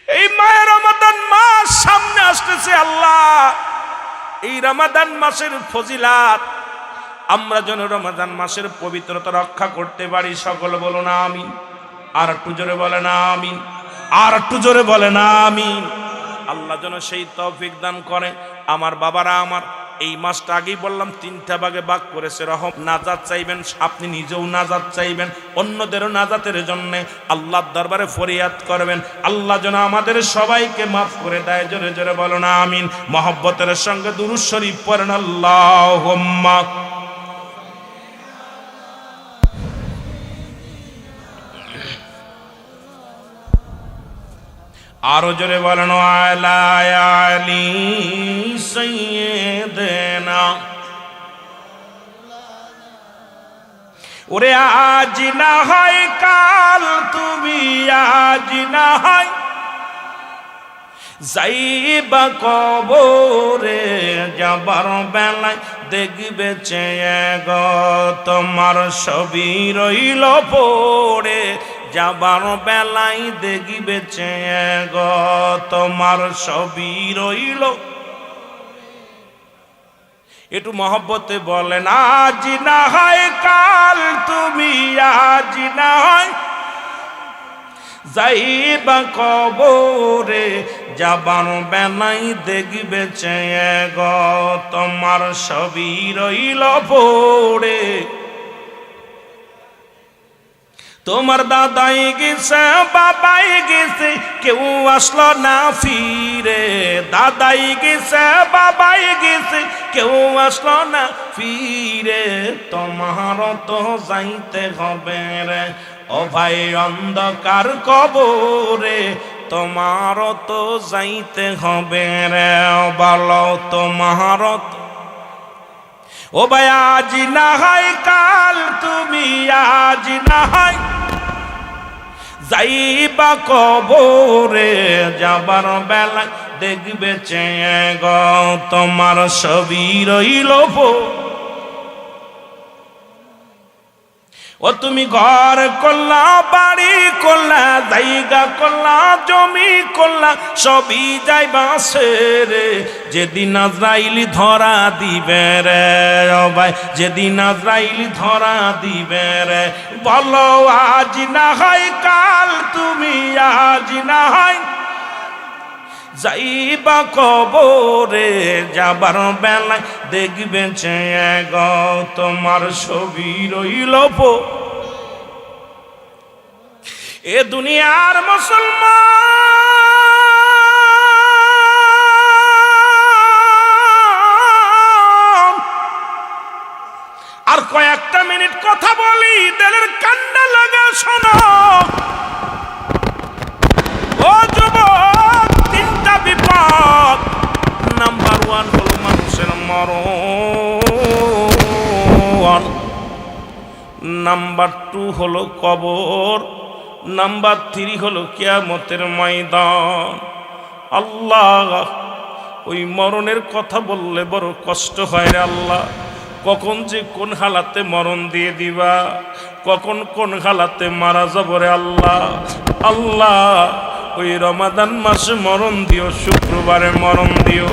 এই মায়ের রমাদান মাস সামনে আসতেছে, আল্লাহ এই রমাদান মাসের ফজিলাত আমরা যেন রমাদান মাসের পবিত্রতা রক্ষা করতে পারি। সকল বলুন আমিন। আর একটু জোরে বলেন আমিন, আর একটু জোরে বলেন আমিন। আল্লাহ যেন সেই তৌফিক দান করে। আমার বাবারা, আমার এই মাসটা আগেই বললাম 3টা ভাগে ভাগ করেছে রহম। নাজাত চাইবেন, আপনি নিজেও নাজাত চাইবেন, অন্যদেরও নাজাতের জন্য আল্লাহর দরবারে ফরিয়াদ করবেন। আল্লাহ যেন আমাদের সবাইকে মাফ করে দেয়। জোরে জোরে বলুন আমিন। মহব্বতের সঙ্গে দুরূদ শরীফ পড়েন আল্লাহুম্মা। আরো জোরে বলেন আলা আলি সাইয়্যিদিনা। ওরে আজ না হয় কাল, তুমি আজ না হয় যাইবা কবরে, যাবার বেলায় দেখবে চেয়ে গো তোমার ছবি রইল পড়ে, যাবার বেলায় দেখবে চেয়ে গো তোমার ছবি রইল। একটু মহব্বতে বলেন আজ না হয় কাল, তুমি আজ না হয় যাইবা কবরে, যাবার বেলায় দেখবে চেয়ে গো তোমার ছবি রইল পড়ে। তোমার দাদাই গেছে, বাবাই গেছে, কেউ আসলো না ফিরে, দাদাই গেছে, বাবাই গেছে, কেউ আসলো না ফিরে, তোমার তো যাইতে হবে রে ও ভাই অন্ধকার কবরে, তোমার তো যাইতে হবে রে, বলো তোমার তো। ও ভাই আজ না হয় কাল, তুমি আজ না হয় যাইবা কবরে, যাবার বেলা দেখবে চেয়ে গো তোমার ছবি রইল। ও তুমি ঘর করলা, বাড়ি করলা, জায়গা করলা, জমি করলা, সবই যাইবা ছেড়ে, যেদিন আজরাইলি ধরা দিবে রে ও ভাই, যেদিন আজরাইলি ধরা দিবে রে, বলো আজ না হয় কাল, তুমি আজ না হয় যাইবা কবরে, যাবার বেলায় দেখবে চেয়ে গো তোমার ছবি রইল। এ দুনিয়ার মুসলমান আর কয়েকটা মিনিট কথা বলি, দিলের কান্না লাগা শোনো। ও যুবক, 3টা বিপদ। নাম্বার 1 হলো মানুষের মরণ, নাম্বার 2 হলো কবর, নাম্বার 3 হলো কিয়ামতের ময়দান। আল্লাহ, ওই মরণের কথা বললে বড় কষ্ট হয় রে আল্লাহ। কখন যে কোন হালাতে মরণ দিয়ে দিবা, কখন কোন হালাতে মারা যাব রে আল্লাহ। আল্লাহ, ওই রমাদান মাসে মরণ দিও, শুক্রবারে মরণ দিও,